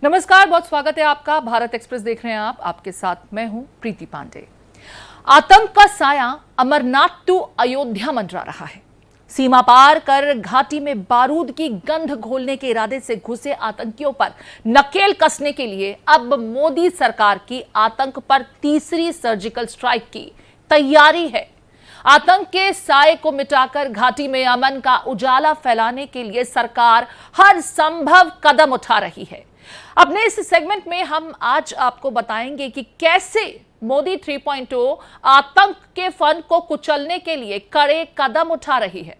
नमस्कार, बहुत स्वागत है आपका। भारत एक्सप्रेस देख रहे हैं आप, आपके साथ मैं हूं प्रीति पांडे। आतंक का साया अमरनाथ टू अयोध्या मंडरा रहा है। सीमा पार कर घाटी में बारूद की गंध घोलने के इरादे से घुसे आतंकियों पर नकेल कसने के लिए अब मोदी सरकार की आतंक पर तीसरी सर्जिकल स्ट्राइक की तैयारी है। आतंक के साए को मिटाकर घाटी में अमन का उजाला फैलाने के लिए सरकार हर संभव कदम उठा रही है। अपने इस सेगमेंट में हम आज आपको बताएंगे कि कैसे मोदी 3.0 आतंक के फन को कुचलने के लिए कड़े कदम उठा रही है।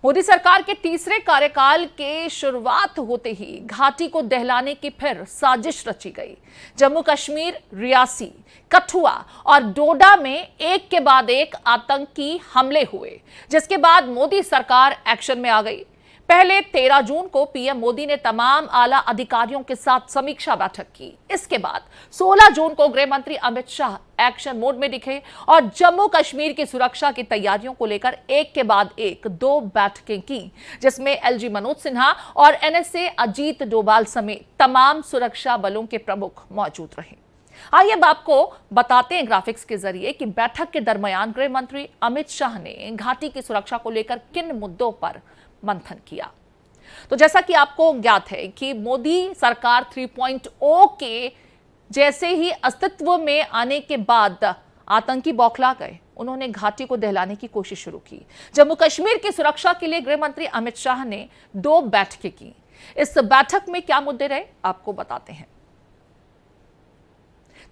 मोदी सरकार के तीसरे कार्यकाल के शुरुआत होते ही घाटी को दहलाने की फिर साजिश रची गई। जम्मू कश्मीर, रियासी, कठुआ और डोडा में एक के बाद एक आतंकी हमले हुए, जिसके बाद मोदी सरकार एक्शन में आ गई। पहले 13 जून को पीएम मोदी ने तमाम आला अधिकारियों के साथ समीक्षा बैठक की। इसके बाद 16 जून को गृह मंत्री अमित शाह एक्शन मोड में दिखे और जम्मू कश्मीर की सुरक्षा की तैयारियों को लेकर एक के बाद एक 2 बैठकें की, जिसमें एलजी मनोज सिन्हा और एनएसए अजीत डोभाल समेत तमाम सुरक्षा बलों के प्रमुख मौजूद रहे। आइए अब आपको बताते हैं ग्राफिक्स के जरिए कि बैठक के दरमियान गृह मंत्री अमित शाह ने घाटी की सुरक्षा को लेकर किन मुद्दों पर मंथन किया। तो जैसा कि आपको ज्ञात है कि मोदी सरकार 3.0 के जैसे ही अस्तित्व में आने के बाद आतंकी बौखला गए। उन्होंने घाटी को दहलाने की कोशिश शुरू की। जम्मू कश्मीर की सुरक्षा के लिए गृह मंत्री अमित शाह ने 2 बैठकें की। इस बैठक में क्या मुद्दे रहे, आपको बताते हैं।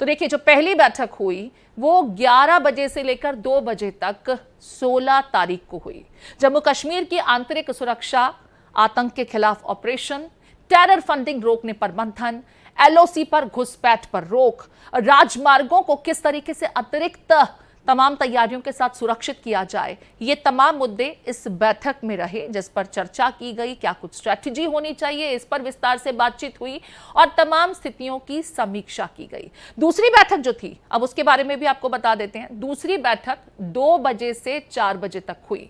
तो देखिए, जो पहली बैठक हुई वो 11 बजे से लेकर 2 बजे तक 16 तारीख को हुई। जम्मू कश्मीर की आंतरिक सुरक्षा, आतंक के खिलाफ ऑपरेशन, टेरर फंडिंग रोकने पर मंथन, एलओसी पर घुसपैठ पर रोक, राजमार्गों को किस तरीके से अतिरिक्त तमाम तैयारियों के साथ सुरक्षित किया जाए, ये तमाम मुद्दे इस बैठक में रहे, जिस पर चर्चा की गई। क्या कुछ स्ट्रैटेजी होनी चाहिए, इस पर विस्तार से बातचीत हुई और तमाम स्थितियों की समीक्षा की गई। दूसरी बैठक जो थी, अब उसके बारे में भी आपको बता देते हैं। दूसरी बैठक 2 बजे से 4 बजे तक हुई।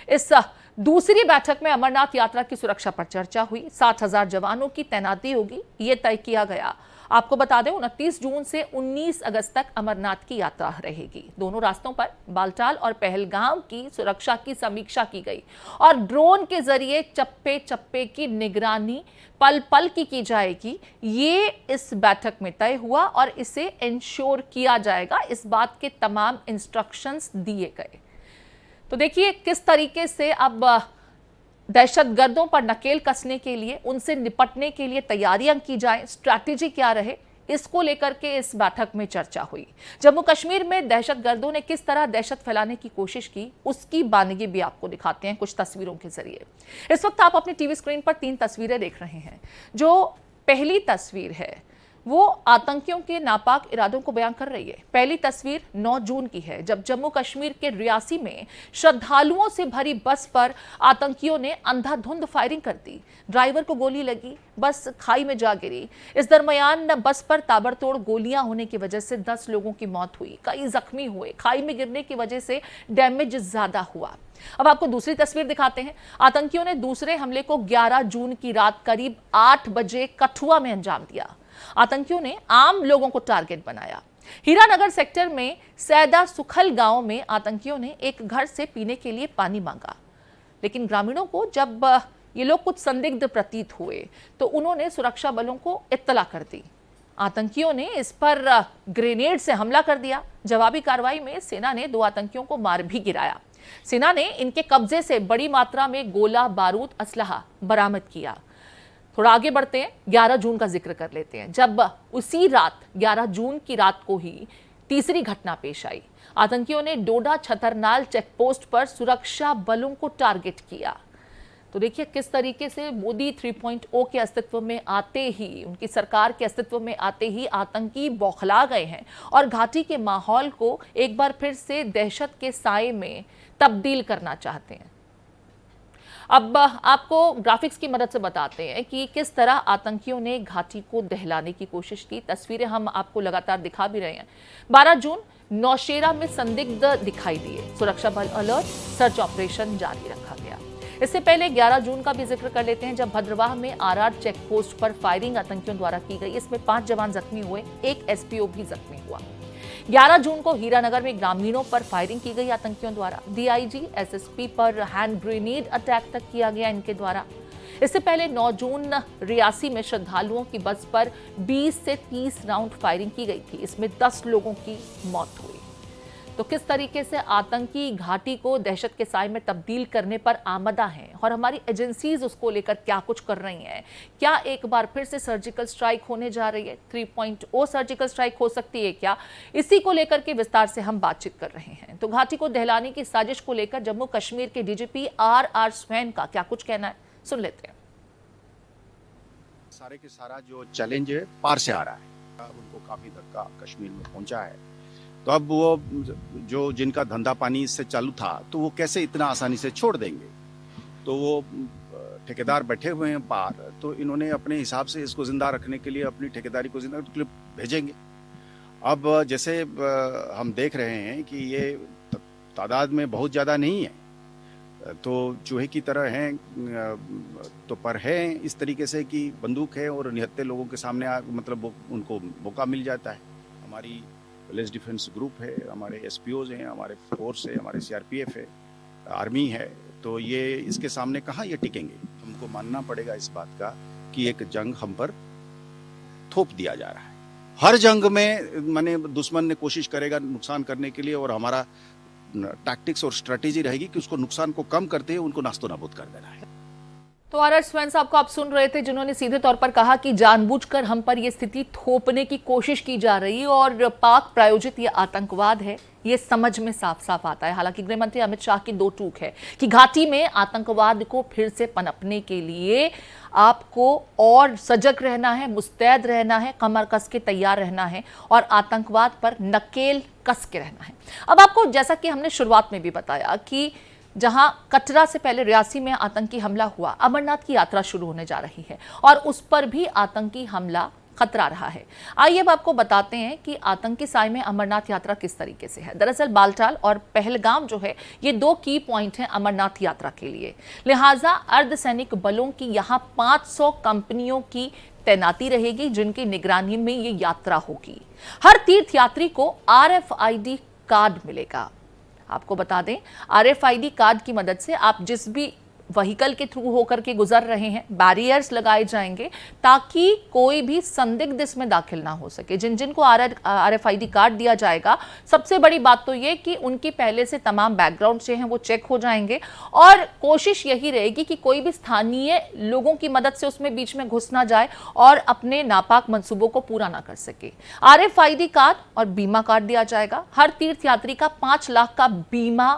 इस दूसरी बैठक में अमरनाथ यात्रा की सुरक्षा पर चर्चा हुई। 60,000 जवानों की तैनाती होगी, यह तय किया गया। आपको बता दें, 29 जून से 19 अगस्त तक अमरनाथ की यात्रा रहेगी। दोनों रास्तों पर बालटाल और पहलगाम की सुरक्षा की समीक्षा की गई और ड्रोन के जरिए चप्पे चप्पे की निगरानी पल पल की जाएगी। ये इस बैठक में तय हुआ और इसे इंश्योर किया जाएगा। इस बात के तमाम इंस्ट्रक्शंस दिए गए। तो देखिए किस तरीके से अब दहशतगर्दों पर नकेल कसने के लिए, उनसे निपटने के लिए तैयारियां की जाए, स्ट्रैटेजी क्या रहे, इसको लेकर के इस बैठक में चर्चा हुई। जम्मू कश्मीर में दहशतगर्दों ने किस तरह दहशत फैलाने की कोशिश की, उसकी बानगी भी आपको दिखाते हैं कुछ तस्वीरों के जरिए। इस वक्त आप अपनी टीवी स्क्रीन पर 3 तस्वीरें देख रहे हैं। जो पहली तस्वीर है वो आतंकियों के नापाक इरादों को बयान कर रही है। पहली तस्वीर 9 जून की है, जब जम्मू कश्मीर के रियासी में श्रद्धालुओं से भरी बस पर आतंकियों ने अंधाधुंध फायरिंग कर दी। ड्राइवर को गोली लगी, बस खाई में जा गिरी। इस दरमियान बस पर ताबड़तोड़ गोलियां होने की वजह से 10 लोगों की मौत हुई, कई जख्मी हुए। खाई में गिरने की वजह से डैमेज ज्यादा हुआ। अब आपको दूसरी तस्वीर दिखाते हैं। आतंकियों ने दूसरे हमले को 11 जून की रात करीब 8 बजे कठुआ में अंजाम दिया। आतंकियों ने आम लोगों को टारगेट बनाया। हीरानगर सेक्टर में सैदा सुखल गांव में आतंकियों ने एक घर से पीने के लिए पानी मांगा, लेकिन ग्रामीणों को जब ये लोग कुछ संदिग्ध प्रतीत हुए तो उन्होंने सुरक्षा बलों को इत्तला कर दी। आतंकियों ने इस पर ग्रेनेड से हमला कर दिया। जवाबी कार्रवाई में सेना ने 2 आतंकियों को मार भी गिराया। सेना ने इनके कब्जे से बड़ी मात्रा में गोला बारूद असलहा बरामद किया। थोड़ा आगे बढ़ते हैं, 11 जून का जिक्र कर लेते हैं, जब उसी रात 11 जून की रात को ही तीसरी घटना पेश आई। आतंकियों ने डोडा छतरनाल चेकपोस्ट पर सुरक्षा बलों को टारगेट किया। तो देखिए किस तरीके से मोदी 3.0 के अस्तित्व में आते ही, उनकी सरकार के अस्तित्व में आते ही आतंकी बौखला गए हैं और घाटी के माहौल को एक बार फिर से दहशत के साए में तब्दील करना चाहते हैं। अब आपको ग्राफिक्स की मदद से बताते हैं कि किस तरह आतंकियों ने घाटी को दहलाने की कोशिश की। तस्वीरें हम आपको लगातार दिखा भी रहे हैं। 12 जून नौशेरा में संदिग्ध दिखाई दिए। सुरक्षा बल अलर्ट, सर्च ऑपरेशन जारी रखा गया। इससे पहले 11 जून का भी जिक्र कर लेते हैं, जब भद्रवाह में आरआर चेक पोस्ट पर फायरिंग आतंकियों द्वारा की गई। इसमें 5 जवान जख्मी हुए, एक एसपीओ भी जख्मी हुआ। 11 जून को हीरानगर में ग्रामीणों पर फायरिंग की गई आतंकियों द्वारा। डीआईजी एसएसपी पर हैंड ग्रेनेड अटैक तक किया गया इनके द्वारा। इससे पहले 9 जून रियासी में श्रद्धालुओं की बस पर 20 से 30 राउंड फायरिंग की गई थी। इसमें 10 लोगों की मौत हुई। तो किस तरीके से आतंकी घाटी को दहशत के साए में तब्दील करने पर आमदा हैं और हमारी एजेंसीज उसको लेकर क्या कुछ कर रही हैं। क्या एक बार फिर से सर्जिकल स्ट्राइक होने जा रही है? 3.0 सर्जिकल स्ट्राइक हो सकती है क्या? इसी को लेकर के विस्तार से हम बातचीत कर रहे हैं। तो घाटी को दहलाने की साजिश को लेकर जम्मू कश्मीर के डीजीपी आर स्वैन का क्या कुछ कहना है, सुन लेते हैं। सारे के सारा जो चैलेंज है पार से आ रहा है, उनको काफी धक्का कश्मीर में पहुंचा है। तो अब वो जो जिनका धंधा पानी इससे चालू था, तो वो कैसे इतना आसानी से छोड़ देंगे। तो वो ठेकेदार बैठे हुए हैं बाहर, तो इन्होंने अपने हिसाब से इसको जिंदा रखने के लिए अपनी ठेकेदारी को जिंदा रखने के लिए भेजेंगे। अब जैसे हम देख रहे हैं कि ये तादाद में बहुत ज़्यादा नहीं है, तो चूहे की तरह हैं, तो पर है इस तरीके से कि बंदूक है और निहत्थे लोगों के सामने मतलब उनको मौका मिल जाता है। हमारी विलेज डिफेंस ग्रुप है, हमारे एसपीओज हैं, हमारे फोर्स है, हमारे सीआरपीएफ है, आर्मी है, तो ये इसके सामने कहाँ ये टिकेंगे। हमको मानना पड़ेगा इस बात का कि एक जंग हम पर थोप दिया जा रहा है। हर जंग में माने दुश्मन ने कोशिश करेगा नुकसान करने के लिए, और हमारा टैक्टिक्स और स्ट्रेटेजी रहेगी कि उसको नुकसान को कम करते हुए उनको नास्तो नाबूद कर देना है। तो आर स्वैन साहब को आप सुन रहे थे, जिन्होंने सीधे तौर पर कहा कि जानबूझकर हम पर यह स्थिति थोपने की कोशिश की जा रही है और पाक प्रायोजित यह आतंकवाद है, ये समझ में साफ साफ आता है। हालांकि गृह मंत्री अमित शाह की दो टूक है कि घाटी में आतंकवाद को फिर से पनपने के लिए आपको और सजग रहना है, मुस्तैद रहना है, कमर कस के तैयार रहना है और आतंकवाद पर नकेल कस के रहना है। अब आपको जैसा कि हमने शुरुआत में भी बताया कि जहां कटरा से पहले रियासी में आतंकी हमला हुआ, अमरनाथ की यात्रा शुरू होने जा रही है और उस पर भी आतंकी हमला खतरा रहा है। आइए अब आपको बताते हैं कि आतंकी साए में अमरनाथ यात्रा किस तरीके से है। दरअसल बालटाल और पहलगाम जो है, ये 2 की पॉइंट हैं अमरनाथ यात्रा के लिए। लिहाजा अर्धसैनिक बलों की यहाँ 500 कंपनियों की तैनाती रहेगी, जिनकी निगरानी में ये यात्रा होगी। हर तीर्थयात्री को RFID कार्ड मिलेगा। आपको बता दें, RFID कार्ड की मदद से आप जिस भी व्हीकल के थ्रू होकर के गुजर रहे हैं, बैरियर्स लगाए जाएंगे ताकि कोई भी संदिग्ध इसमें दाखिल ना हो सके। जिन जिनको RFID कार्ड दिया जाएगा, सबसे बड़ी बात तो ये कि उनकी पहले से तमाम बैकग्राउंड जो हैं वो चेक हो जाएंगे और कोशिश यही रहेगी कि कोई भी स्थानीय लोगों की मदद से उसमें बीच में घुस ना जाए और अपने नापाक मंसूबों को पूरा ना कर सके। RFID कार्ड और बीमा कार्ड दिया जाएगा। हर तीर्थयात्री का 5 लाख का बीमा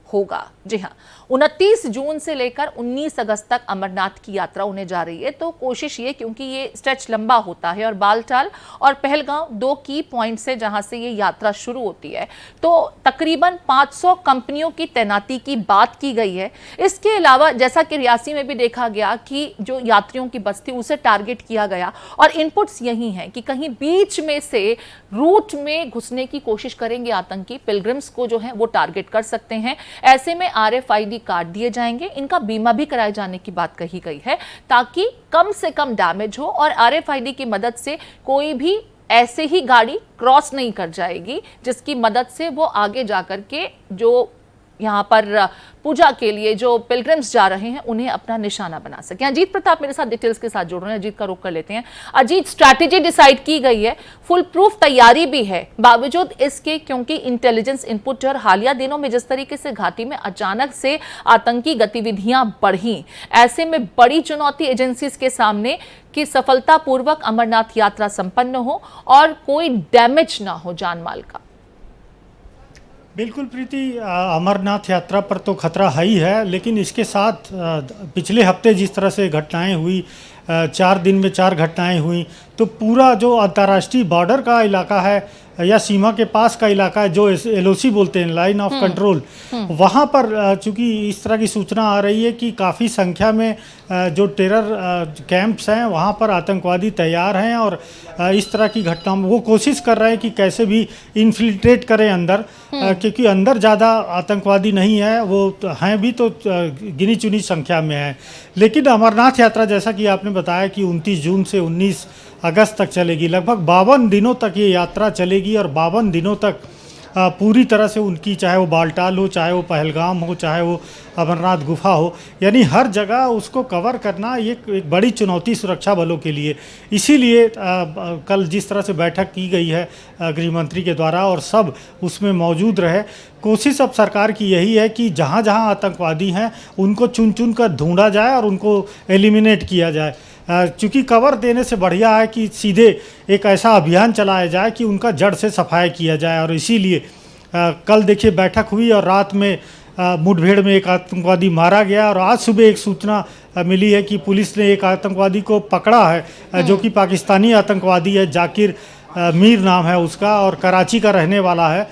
होगा। जी हाँ, 29 जून से लेकर 19 अगस्त तक अमरनाथ की यात्रा होने जा रही है। तो कोशिश ये, क्योंकि ये स्ट्रेच लंबा होता है और बालटाल और पहलगाम 2 की पॉइंट से जहां से ये यात्रा शुरू होती है, तो तकरीबन 500 कंपनियों की तैनाती की बात की गई है। इसके अलावा जैसा कि रियासी में भी देखा गया कि जो यात्रियों की बस थी उसे टारगेट किया गया और इनपुट्स यही हैं कि कहीं बीच में से रूट में घुसने की कोशिश करेंगे आतंकी, पिलग्रिम्स को जो है वो टारगेट कर सकते हैं। ऐसे में RFID कार्ड दिए जाएंगे, इनका बीमा भी कराए जाने की बात कही गई है ताकि कम से कम डैमेज हो और RFID की मदद से कोई भी ऐसे ही गाड़ी क्रॉस नहीं कर जाएगी जिसकी मदद से वो आगे जाकर के जो यहाँ पर पूजा के लिए जो पिलग्रिम्स जा रहे हैं उन्हें अपना निशाना बना सके। अजीत प्रताप मेरे साथ डिटेल्स के साथ जुड़ रहे हैं। अजीत का रुख कर लेते हैं। अजीत, स्ट्रैटेजी डिसाइड की गई है, फुल प्रूफ तैयारी भी है, बावजूद इसके क्योंकि इंटेलिजेंस इनपुट और हालिया दिनों में जिस तरीके से घाटी में अचानक से आतंकी गतिविधियां बढ़ी, ऐसे में बड़ी चुनौती एजेंसीज के सामने कि सफलतापूर्वक अमरनाथ यात्रा संपन्न हो और कोई डैमेज ना हो जानमाल का। बिल्कुल प्रीति, अमरनाथ यात्रा पर तो खतरा है ही है, लेकिन इसके साथ पिछले हफ्ते जिस तरह से घटनाएं हुई, 4 दिन में 4 घटनाएं हुई, तो पूरा जो अंतर्राष्ट्रीय बॉर्डर का इलाका है या सीमा के पास का इलाका है जो LOC बोलते हैं, लाइन ऑफ कंट्रोल, वहाँ पर चूंकि इस तरह की सूचना आ रही है कि काफ़ी संख्या में जो टेरर कैंप्स हैं वहाँ पर आतंकवादी तैयार हैं और इस तरह की घटना वो कोशिश कर रहे हैं कि कैसे भी इन्फिल्ट्रेट करें अंदर, क्योंकि अंदर ज़्यादा आतंकवादी नहीं है, वो हैं भी तो गिनी चुनी संख्या में है। लेकिन अमरनाथ यात्रा जैसा कि आपने बताया कि 29 जून से 19 अगस्त तक चलेगी, लगभग 52 दिनों तक ये यात्रा चलेगी और 52 दिनों तक पूरी तरह से उनकी, चाहे वो बालटाल हो, चाहे वो पहलगाम हो, चाहे वो अमरनाथ गुफा हो, यानी हर जगह उसको कवर करना एक बड़ी चुनौती सुरक्षा बलों के लिए। इसीलिए कल जिस तरह से बैठक की गई है गृह मंत्री के द्वारा और सब उसमें मौजूद रहे, कोशिश अब सरकार की यही है कि जहाँ जहाँ आतंकवादी हैं उनको चुन चुन कर ढूंढा जाए और उनको एलिमिनेट किया जाए। चूँकि कवर देने से बढ़िया है कि सीधे एक ऐसा अभियान चलाया जाए कि उनका जड़ से सफाई किया जाए। और इसीलिए कल देखिए बैठक हुई और रात में मुठभेड़ में एक आतंकवादी मारा गया और आज सुबह एक सूचना मिली है कि पुलिस ने एक आतंकवादी को पकड़ा है जो कि पाकिस्तानी आतंकवादी है, जाकिर मीर नाम है उसका और कराची का रहने वाला है।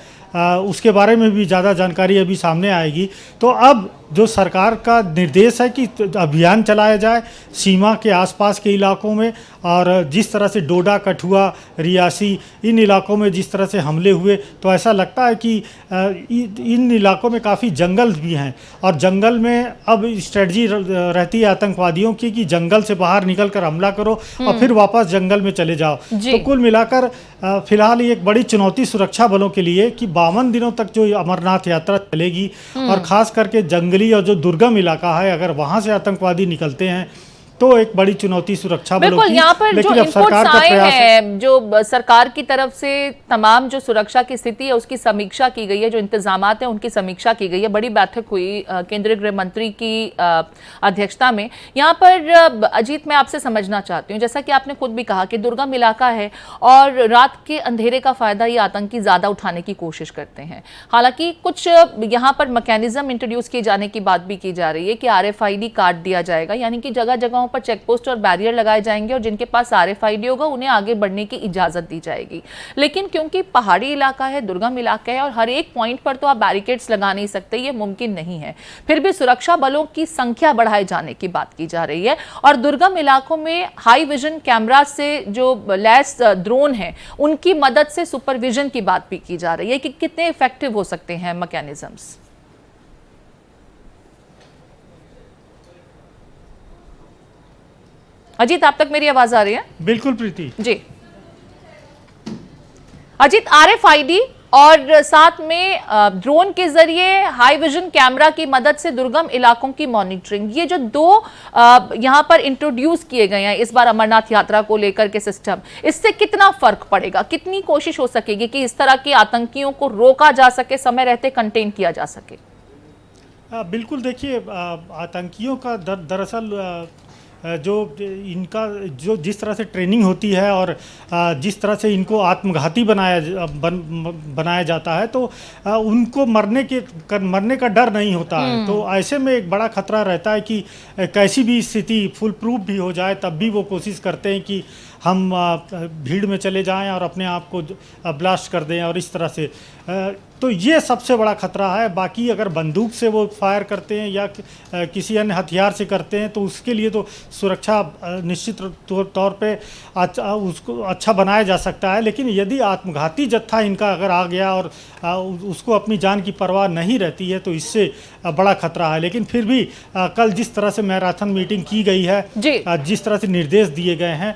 उसके बारे में भी ज़्यादा जानकारी अभी सामने आएगी। तो अब जो सरकार का निर्देश है कि अभियान चलाया जाए सीमा के आसपास के इलाकों में, और जिस तरह से डोडा, कठुआ, रियासी इन इलाकों में जिस तरह से हमले हुए, तो ऐसा लगता है कि इन इलाकों में काफ़ी जंगल भी हैं और जंगल में अब स्ट्रेटजी रहती है आतंकवादियों की कि जंगल से बाहर निकल कर हमला करो और फिर वापस जंगल में चले जाओ। तो कुल मिलाकर फिलहाल ये एक बड़ी चुनौती सुरक्षा बलों के लिए कि 52 दिनों तक जो अमरनाथ यात्रा चलेगी और ख़ास करके जंगली और जो दुर्गम इलाका है, अगर वहाँ से आतंकवादी निकलते हैं तो एक बड़ी चुनौती सुरक्षा बलों की। यहाँ पर जो इनपुट्स आए हैं, जो सरकार की तरफ से तमाम जो सुरक्षा की स्थिति है उसकी समीक्षा की गई है, जो इंतजामात हैं उनकी समीक्षा की गई है। बड़ी बैठक हुई केंद्रीय गृह मंत्री की अध्यक्षता में। यहाँ पर अजीत, मैं आपसे समझना चाहती हूँ, जैसा कि आपने खुद भी कहा कि दुर्गम इलाका है और रात के अंधेरे का फायदा ये आतंकी ज्यादा उठाने की कोशिश करते हैं। हालांकि कुछ यहाँ पर मैकेनिज्म इंट्रोड्यूस किए जाने की बात भी की जा रही है कि RFID कार्ड दिया जाएगा, यानी कि जगह जगह पर चेकपोस्ट और बैरियर लगाए जाएंगे और जिनके पास RFID होगा उन्हें आगे बढ़ने की इजाजत दी जाएगी। लेकिन क्योंकि पहाड़ी इलाका है, दुर्गम इलाका है और हर एक पॉइंट पर तो आप बैरिकेड्स लगा नहीं सकते, ये मुमकिन नहीं है। फिर भी सुरक्षा बलों की संख्या बढ़ाए जाने की बात की जा रही है और दुर्गम इलाकों में हाई विजन कैमरा से जो लैस ड्रोन है उनकी मदद से सुपरविजन की बात भी की जा रही है कि कितने इफेक्टिव हो सकते हैं मैकेनिज्म्स। अजीत, आप तक मेरी आवाज आ रही है? बिल्कुल प्रीति जी। अजीत, RFID और साथ में ड्रोन के जरिए हाई विजन कैमरा की मदद से दुर्गम इलाकों की मॉनिटरिंग, ये जो दो यहां पर इंट्रोड्यूस किए गए हैं इस बार अमरनाथ यात्रा को लेकर के सिस्टम, इससे कितना फर्क पड़ेगा? कितनी कोशिश हो सकेगी कि इस तरह के आतंकियों को रोका जा सके, समय रहते कंटेन किया जा सके? बिल्कुल, देखिए आतंकियों का दरअसल जो इनका जो जिस तरह से ट्रेनिंग होती है और जिस तरह से इनको आत्मघाती बनाया जाता है, तो उनको मरने का डर नहीं होता है। तो ऐसे में एक बड़ा खतरा रहता है कि कैसी भी स्थिति फुल प्रूफ भी हो जाए तब भी वो कोशिश करते हैं कि हम भीड़ में चले जाएं और अपने आप को ब्लास्ट कर दें और इस तरह से। तो ये सबसे बड़ा खतरा है। बाकी अगर बंदूक से वो फायर करते हैं या किसी अन्य हथियार से करते हैं तो उसके लिए तो सुरक्षा निश्चित तौर पे उसको अच्छा बनाया जा सकता है। लेकिन यदि आत्मघाती जत्था इनका अगर आ गया और उसको अपनी जान की परवाह नहीं रहती है तो इससे बड़ा खतरा है। लेकिन फिर भी कल जिस तरह से मैराथन मीटिंग की गई है, जिस तरह से निर्देश दिए गए हैं,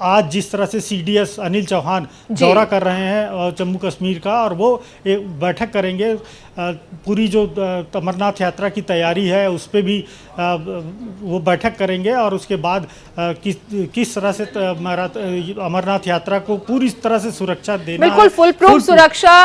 आज जिस तरह से CDS अनिल चौहान दौरा कर रहे हैं जम्मू कश्मीर का और वो एक बैठक करेंगे, पूरी जो अमरनाथ यात्रा की तैयारी है उस पर भी वो बैठक करेंगे और उसके बाद किस तरह से अमरनाथ यात्रा को पूरी तरह से सुरक्षा देना, बिल्कुल फुल प्रूफ सुरक्षा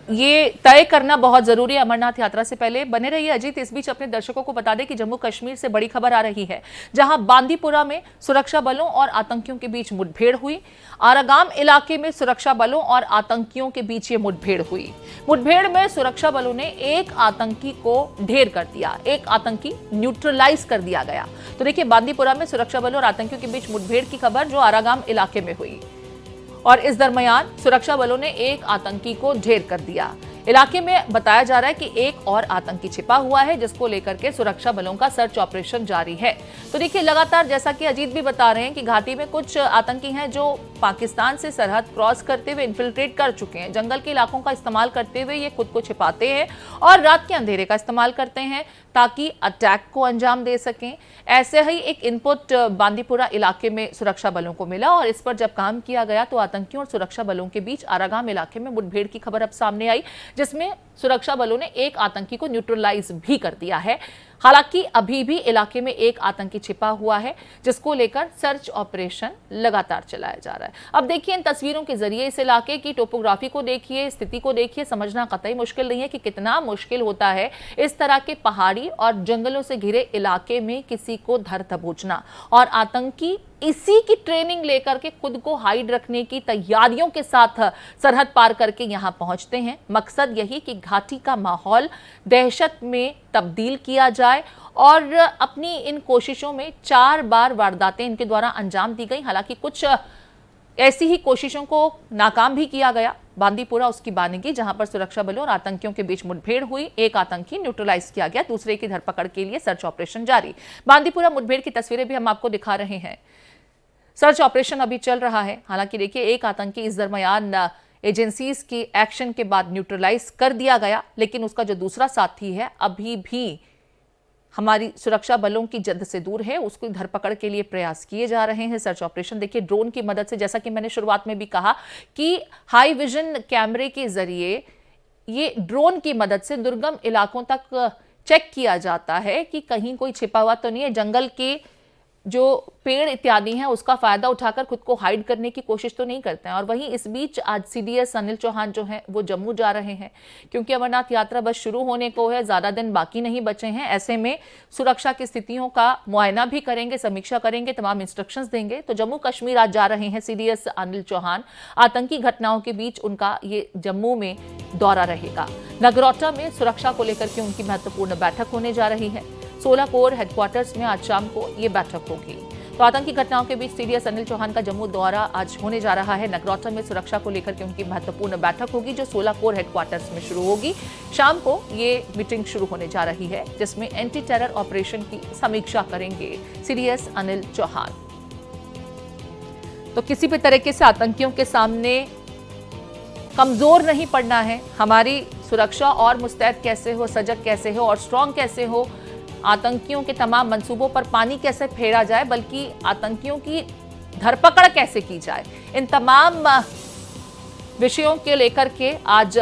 ये तय करना बहुत जरूरी है अमरनाथ यात्रा से पहले। बने रहिए अजीत। इस बीच अपने दर्शकों को बता दें कि जम्मू कश्मीर से बड़ी खबर आ रही है, जहां बांदीपुरा में सुरक्षा बलों और आतंकियों के बीच मुठभेड़ हुई। आरागाम इलाके में सुरक्षा बलों और आतंकियों के बीच ये मुठभेड़ हुई। मुठभेड़ में सुरक्षा बलों ने एक आतंकी को ढेर कर दिया, एक आतंकी न्यूट्रलाइज कर दिया गया। तो देखिए, बांदीपुरा में सुरक्षा बलों और आतंकियों के बीच मुठभेड़ की खबर जो आरागाम इलाके में हुई और इस दरमियान सुरक्षा बलों ने एक आतंकी को ढेर कर दिया। इलाके में बताया जा रहा है कि एक और आतंकी छिपा हुआ है, जिसको लेकर के सुरक्षा बलों का सर्च ऑपरेशन जारी है। तो देखिए, लगातार जैसा कि अजीत भी बता रहे हैं कि घाटी में कुछ आतंकी हैं जो पाकिस्तान से सरहद क्रॉस करते हुए इन्फिल्ट्रेट कर चुके हैं। जंगल के इलाकों का इस्तेमाल करते हुए ये खुद को छिपाते हैं और रात के अंधेरे का इस्तेमाल करते हैं ताकि अटैक को अंजाम दे सकें। ऐसे ही एक इनपुट बांदीपुरा इलाके में सुरक्षा बलों को मिला और इस पर जब काम किया गया तो आतंकियों और सुरक्षा बलों के बीच आरागाम इलाके में मुठभेड़ की खबर अब सामने आई, जिसमें सुरक्षा बलों ने एक आतंकी को न्यूट्रलाइज भी कर दिया है। हालांकि अभी भी इलाके में एक आतंकी छिपा हुआ है, जिसको लेकर सर्च ऑपरेशन लगातार चलाया जा रहा है। अब देखिए, इन तस्वीरों के जरिए इस इलाके की टोपोग्राफी को देखिए, स्थिति को देखिए, समझना कतई मुश्किल नहीं है कि कितना मुश्किल होता है इस तरह के पहाड़ी और जंगलों से घिरे इलाके में किसी को धर दबोचना। और आतंकी इसी की ट्रेनिंग लेकर के खुद को हाइड रखने की तैयारियों के साथ सरहद पार करके यहां पहुंचते हैं। मकसद यही कि घाटी का माहौल दहशत में तब्दील किया जाए और अपनी इन कोशिशों में 4 बार वारदातें इनके द्वारा अंजाम दी गई। हालांकि कुछ ऐसी ही कोशिशों को नाकाम भी किया गया। बांदीपुरा उसकी बानगी, जहां पर सुरक्षा बलों और आतंकियों के बीच मुठभेड़ हुई, एक आतंकी न्यूट्रलाइज किया गया, दूसरे की धरपकड़ के लिए सर्च ऑपरेशन जारी। बांदीपुरा मुठभेड़ की तस्वीरें भी हम आपको दिखा रहे हैं। सर्च ऑपरेशन अभी चल रहा है। हालांकि देखिए, एक आतंकी इस दरमियान एजेंसीज के एक्शन के बाद न्यूट्रलाइज कर दिया गया, लेकिन उसका जो दूसरा साथी है अभी भी हमारी सुरक्षा बलों की जद से दूर है। उसकी धरपकड़ के लिए प्रयास किए जा रहे हैं। सर्च ऑपरेशन देखिए, ड्रोन की मदद से, जैसा कि मैंने शुरुआत में भी कहा कि हाई विजन कैमरे के जरिए, ये ड्रोन की मदद से दुर्गम इलाकों तक चेक किया जाता है कि कहीं कोई छिपा हुआ तो नहीं है। जंगल के जो पेड़ इत्यादि हैं उसका फायदा उठाकर खुद को हाइड करने की कोशिश तो नहीं करते हैं। और वहीं इस बीच आज सीडीएस अनिल चौहान जो हैं वो जम्मू जा रहे हैं, क्योंकि अमरनाथ यात्रा बस शुरू होने को है, ज़्यादा दिन बाकी नहीं बचे हैं। ऐसे में सुरक्षा की स्थितियों का मुआयना भी करेंगे, समीक्षा करेंगे, तमाम इंस्ट्रक्शंस देंगे। तो जम्मू कश्मीर आज जा रहे हैं सीडीएस अनिल चौहान। आतंकी घटनाओं के बीच उनका ये जम्मू में दौरा रहेगा। नगरोटा में सुरक्षा को लेकर के उनकी महत्वपूर्ण बैठक होने जा रही है। 16 कोर हेडक्वार्टर्स में आज शाम को ये बैठक होगी। तो आतंकी घटनाओं के बीच सीडीएस अनिल चौहान का जम्मू दौरा आज होने जा रहा है। नगरोटा में सुरक्षा को लेकर के उनकी महत्वपूर्ण बैठक होगी, जो 16 कोर हेडक्वार्टर्स में शुरू होगी। शाम को ये मीटिंग शुरू होने जा रही है, जिसमें एंटी टेरर ऑपरेशन की समीक्षा करेंगे सीडीएस अनिल चौहान। तो किसी भी तरीके से आतंकियों के सामने कमजोर नहीं पड़ना है। हमारी सुरक्षा और मुस्तैद कैसे हो, सजग कैसे हो और स्ट्रांग कैसे हो, आतंकियों के तमाम मंसूबों पर पानी कैसे फेरा जाए, बल्कि आतंकियों की धरपकड़ कैसे की जाए, इन तमाम विषयों के लेकर के आज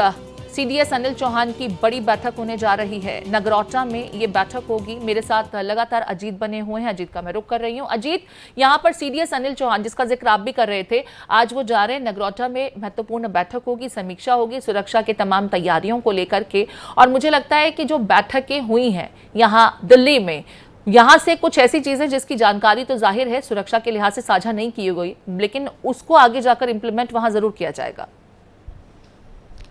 सीडीएस अनिल चौहान की बड़ी बैठक होने जा रही है। नगरोटा में ये बैठक होगी। मेरे साथ लगातार अजीत बने हुए हैं, अजीत का मैं रुख कर रही हूं। अजीत, यहाँ पर सीडीएस अनिल चौहान, जिसका जिक्र आप भी कर रहे थे, आज वो जा रहे हैं नगरोटा में, महत्वपूर्ण बैठक होगी, समीक्षा होगी सुरक्षा के तमाम तैयारियों को लेकर के। और मुझे लगता है कि जो बैठकें हुई हैं यहाँ दिल्ली में, यहाँ से कुछ ऐसी चीजें जिसकी जानकारी तो जाहिर है सुरक्षा के लिहाज से साझा नहीं की गई, लेकिन उसको आगे जाकर इंप्लीमेंट वहां जरूर किया जाएगा।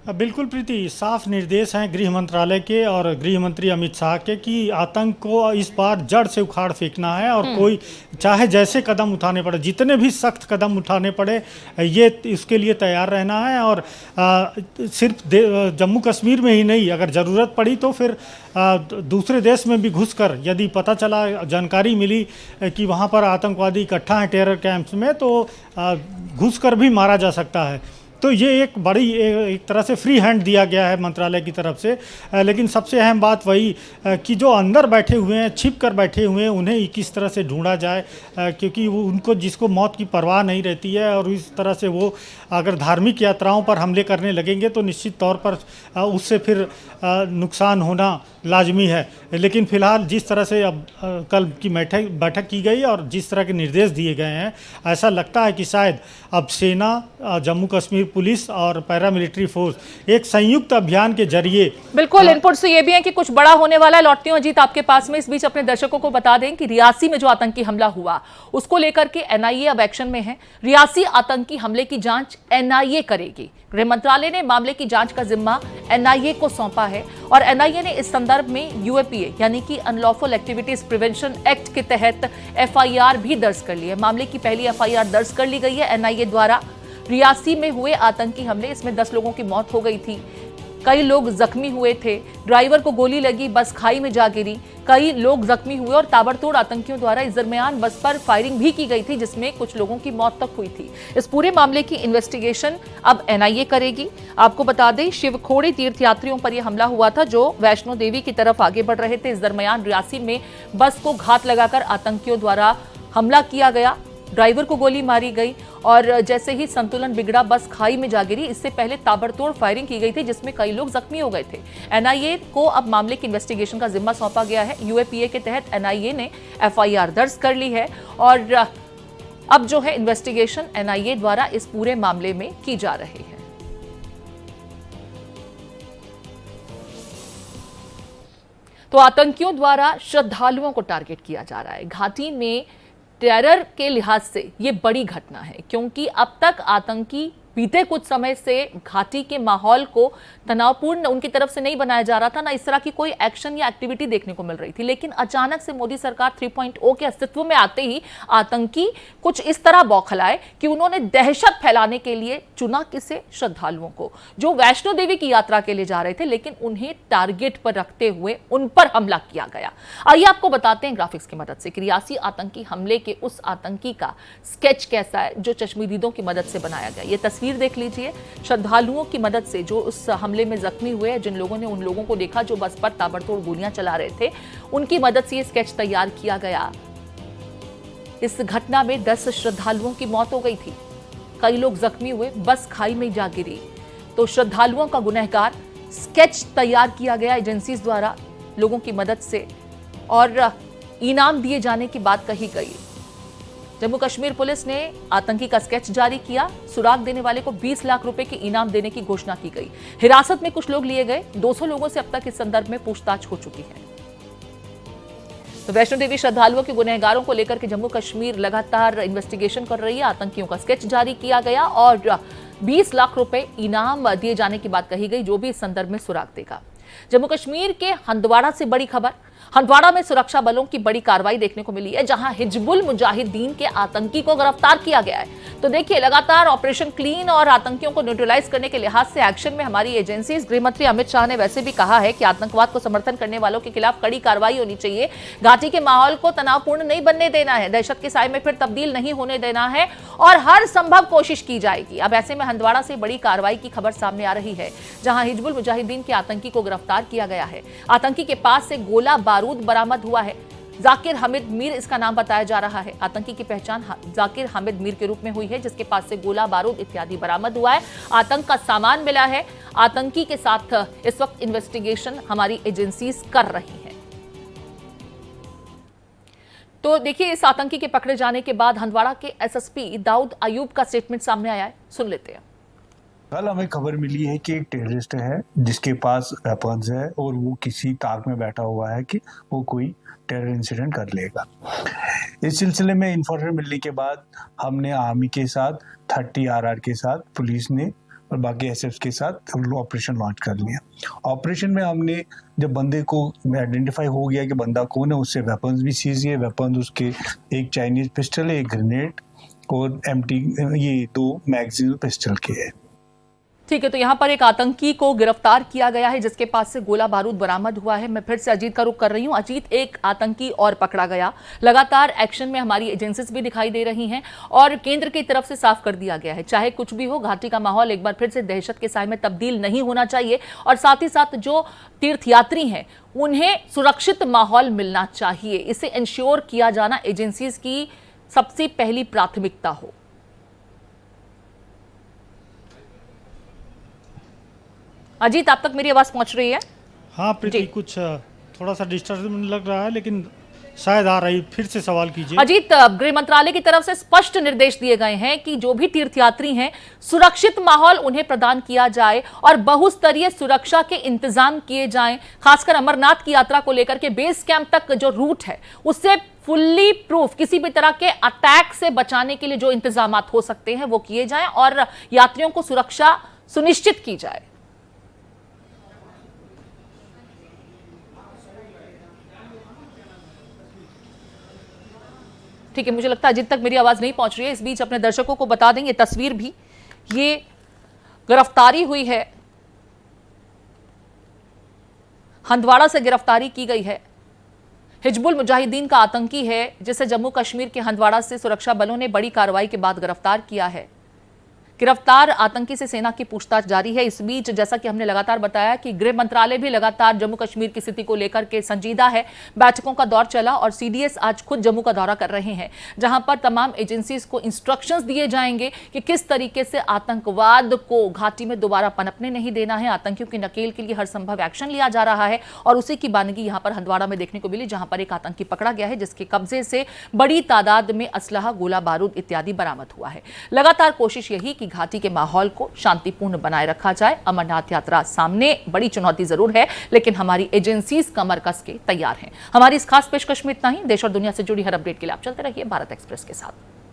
बिल्कुल प्रीति, साफ निर्देश हैं गृह मंत्रालय के और गृह मंत्री अमित शाह के कि आतंक को इस बार जड़ से उखाड़ फेंकना है और कोई चाहे जैसे कदम उठाने पड़े, जितने भी सख्त कदम उठाने पड़े, ये इसके लिए तैयार रहना है। और सिर्फ जम्मू कश्मीर में ही नहीं, अगर ज़रूरत पड़ी तो फिर दूसरे देश में भी घुसकर, यदि पता चला, जानकारी मिली कि वहाँ पर आतंकवादी इकट्ठा हैं टेरर कैंप्स में, तो घुसकर भी मारा जा सकता है। तो ये एक बड़ी एक तरह से फ्री हैंड दिया गया है मंत्रालय की तरफ से। लेकिन सबसे अहम बात वही कि जो अंदर बैठे हुए हैं, छिप कर बैठे हुए हैं, उन्हें किस तरह से ढूंढा जाए, क्योंकि वो उनको, जिसको मौत की परवाह नहीं रहती है, और इस तरह से वो अगर धार्मिक यात्राओं पर हमले करने लगेंगे तो निश्चित तौर पर उससे फिर नुकसान होना लाजमी है। लेकिन फिलहाल जिस तरह से अब कल की बैठक की गई और जिस तरह के निर्देश दिए गए हैं, ऐसा लगता है कि शायद अब सेना, जम्मू कश्मीर पुलिस और पैरामिलिट्री फोर्स एक संयुक्त अभियान के जरिए, बिल्कुल इनपुट से ये भी है कि कुछ बड़ा होने वाला है। लौटती हूं अजीत आपके पास में। इस बीच अपने दर्शकों को बता दें कि रियासी में जो आतंकी हमला हुआ उसको लेकर के एनआईए अब एक्शन में है। रियासी आतंकी हमले की जांच एनआईए करेगी। गृह मंत्रालय ने मामले की जांच का जिम्मा एनआईए को सौंपा है और एनआईए ने इस संदर्भ में यूएपीए यानी कि अनलॉफुल एक्टिविटीज प्रिवेंशन एक्ट के तहत एफआईआर भी दर्ज कर ली है। मामले की पहली एफआईआर दर्ज कर ली गई है एनआईए द्वारा। रियासी में हुए आतंकी हमले, इसमें 10 लोगों की मौत हो गई थी, कई लोग जख्मी हुए थे, ड्राइवर को गोली लगी, बस खाई में जा गिरी, कई लोग जख्मी हुए और ताबड़तोड़ आतंकियों द्वारा इस दरमियान बस पर फायरिंग भी की गई थी, जिसमें कुछ लोगों की मौत तक हुई थी। इस पूरे मामले की इन्वेस्टिगेशन अब एनआईए करेगी। आपको बता दें, शिवखोड़ी तीर्थयात्रियों पर यह हमला हुआ था जो वैष्णो देवी की तरफ आगे बढ़ रहे थे। इस दरमियान रियासी में बस को घात लगाकर आतंकियों द्वारा हमला किया गया, ड्राइवर को गोली मारी गई और जैसे ही संतुलन बिगड़ा बस खाई में जा गिरी। इससे पहले ताबड़तोड़ फायरिंग की गई थी जिसमें कई लोग जख्मी हो गए थे। एनआईए को अब मामले की इन्वेस्टिगेशन का जिम्मा सौंपा गया है। यूएपीए के तहत एनआईए ने एफआईआर दर्ज कर ली है और अब जो है इन्वेस्टिगेशन एनआईए द्वारा इस पूरे मामले में की जा रही है। तो आतंकियों द्वारा श्रद्धालुओं को टारगेट किया जा रहा है। घाटी में टेरर के लिहाज से ये बड़ी घटना है क्योंकि अब तक आतंकी बीते कुछ समय से घाटी के माहौल को तनावपूर्ण उनकी तरफ से नहीं बनाया जा रहा था, ना इस तरह की कोई एक्शन या एक्टिविटी देखने को मिल रही थी। लेकिन अचानक से मोदी सरकार 3.0 के अस्तित्व में आते ही आतंकी कुछ इस तरह बौखलाए कि उन्होंने दहशत फैलाने के लिए चुना किसे, श्रद्धालुओं को जो वैष्णो देवी की यात्रा के लिए जा रहे थे, लेकिन उन्हें टारगेट पर रखते हुए उन पर हमला किया गया। आइए आपको बताते हैं ग्राफिक्स की मदद से कि रियासी आतंकी हमले के उस आतंकी का स्केच कैसा है जो चश्मदीदों की मदद से बनाया गया। ये तस्वीर देख लीजिए, श्रद्धालुओं की मदद से जो उस हमले में जख्मी हुए, जिन लोगों ने उन लोगों को देखा जो बस पर ताबड़तोड़ गोलियां चला रहे थे, उनकी मदद से ये स्केच तैयार किया गया। इस घटना में 10 श्रद्धालुओं की मौत हो गई थी, कई लोग जख्मी हुए, बस खाई में जा गिरी। तो श्रद्धालुओं का गुनहगार स्केच तैयार किया गया एजेंसीज द्वारा लोगों की मदद से और इनाम दिए जाने की बात कही गई। जम्मू कश्मीर पुलिस ने आतंकी का स्केच जारी किया, सुराग देने वाले को 20 लाख रुपए के इनाम देने की घोषणा की गई। हिरासत में कुछ लोग लिए गए, 200 लोगों से अब तक इस संदर्भ में पूछताछ हो चुकी है। तो वैष्णो देवी श्रद्धालुओं के गुनहगारों को लेकर के जम्मू कश्मीर लगातार इन्वेस्टिगेशन कर रही है। आतंकियों का स्केच जारी किया गया और 20 लाख रुपए इनाम दिए जाने की बात कही गई, जो भी इस संदर्भ में सुराग देगा। जम्मू कश्मीर के हंदवाड़ा से बड़ी खबर। हंदवाड़ा में सुरक्षा बलों की बड़ी कार्रवाई देखने को मिली है, जहां हिजबुल मुजाहिदीन के आतंकी को गिरफ्तार किया गया है। तो देखिए, लगातार ऑपरेशन क्लीन और आतंकियों को न्यूट्रलाइज करने के लिहाज से एक्शन में हमारी एजेंसीज। गृह मंत्री अमित शाह ने वैसे भी कहा है कि आतंकवाद को समर्थन करने वालों के खिलाफ कड़ी कार्रवाई होनी चाहिए। घाटी के माहौल को तनावपूर्ण नहीं बनने देना है, दहशत के साए में फिर तब्दील नहीं होने देना है और हर संभव कोशिश की जाएगी। अब ऐसे में हंदवाड़ा से बड़ी कार्रवाई की खबर सामने आ रही है, जहां हिजबुल मुजाहिदीन के आतंकी को गिरफ्तार किया गया है। आतंकी के पास से गोला बारूद बरामद हुआ है। जाकिर हामिद मीर इसका नाम बताया जा रहा है। आतंकी की पहचान जाकिर हामिद मीर के रूप में हुई है, जिसके पास से गोला बारूद इत्यादि बरामद हुआ है। आतंक का सामान मिला है। आतंकी के साथ इस वक्त इन्वेस्टिगेशन हमारी एजेंसीज कर रही हैं। तो देखिए, इस आतंकी के पकड़े जाने के बाद हंदवाड़ा के एसएसपी दाऊद अयूब का स्टेटमेंट सामने आया है, सुन लेते हैं। कल हमें खबर मिली है कि एक टेररिस्ट है जिसके पास वेपन्स है और वो किसी ताक में बैठा हुआ है कि वो कोई टेरर इंसिडेंट कर लेगा। इस सिलसिले में इंफॉर्मेशन मिलने के बाद हमने आर्मी के साथ 30 आरआर के साथ पुलिस ने और बाकी एसएफ के साथ हम लोग ऑपरेशन लॉन्च कर लिया। ऑपरेशन में हमने जब बंदे को आइडेंटिफाई हो गया कि बंदा कौन है, उससे वेपन्स भी सीज किए। वेपन्स उसके एक चाइनीज पिस्टल है, एक ग्रेनेड और एम्प्टी ये 2 मैगजीन पिस्टल के है। ठीक है, तो यहाँ पर एक आतंकी को गिरफ्तार किया गया है जिसके पास से गोला बारूद बरामद हुआ है। मैं फिर से अजीत का रुख कर रही हूँ। अजीत, एक आतंकी और पकड़ा गया। लगातार एक्शन में हमारी एजेंसीज भी दिखाई दे रही हैं और केंद्र की तरफ से साफ कर दिया गया है, चाहे कुछ भी हो, घाटी का माहौल एक बार फिर से दहशत के साए में तब्दील नहीं होना चाहिए और साथ ही साथ जो तीर्थयात्री हैं उन्हें सुरक्षित माहौल मिलना चाहिए। इसे इंश्योर किया जाना एजेंसीज की सबसे पहली प्राथमिकता हो। अजीत, आप तक मेरी आवाज पहुंच रही है? हाँ प्रीति, कुछ थोड़ा सा डिस्टर्ब लग रहा है, लेकिन शायद आ रही। फिर से सवाल कीजिए। अजीत, गृह मंत्रालय की तरफ से स्पष्ट निर्देश दिए गए हैं कि जो भी तीर्थयात्री हैं, सुरक्षित माहौल उन्हें प्रदान किया जाए और बहुस्तरीय सुरक्षा के इंतजाम किए जाएं। खासकर अमरनाथ की यात्रा को लेकर के बेस कैंप तक जो रूट है उससे फुल्ली प्रूफ किसी भी तरह के अटैक से बचाने के लिए जो इंतजाम हो सकते हैं वो किए जाएं और यात्रियों को सुरक्षा सुनिश्चित की जाए। ठीक है, मुझे लगता है अजीत तक मेरी आवाज नहीं पहुंच रही है। इस बीच अपने दर्शकों को बता दें ये तस्वीर भी ये गिरफ्तारी हुई है, हंदवाड़ा से गिरफ्तारी की गई है। हिजबुल मुजाहिदीन का आतंकी है जिसे जम्मू कश्मीर के हंदवाड़ा से सुरक्षा बलों ने बड़ी कार्रवाई के बाद गिरफ्तार किया है। गिरफ्तार आतंकी से सेना की पूछताछ जारी है। इस बीच जैसा कि हमने लगातार बताया कि गृह मंत्रालय भी लगातार जम्मू कश्मीर की स्थिति को लेकर के संजीदा है। बैठकों का दौर चला और सीडीएस आज खुद जम्मू का दौरा कर रहे हैं, जहां पर तमाम एजेंसीज को इंस्ट्रक्शंस दिए जाएंगे कि किस तरीके से आतंकवाद को घाटी में दोबारा पनपने नहीं देना है। आतंकियों की नकेल के लिए हर संभव एक्शन लिया जा रहा है और उसी की बानगी यहां पर हंदवाड़ा में देखने को मिली, जहां पर एक आतंकी पकड़ा गया है जिसके कब्जे से बड़ी तादाद में असलहा, गोला बारूद इत्यादि बरामद हुआ है। लगातार कोशिश यही कि घाटी के माहौल को शांतिपूर्ण बनाए रखा जाए। अमरनाथ यात्रा सामने बड़ी चुनौती जरूर है, लेकिन हमारी एजेंसीज कमर कस के तैयार हैं। हमारी इस खास पेशकश में इतना ही। देश और दुनिया से जुड़ी हर अपडेट के लिए आप चलते रहिए भारत एक्सप्रेस के साथ।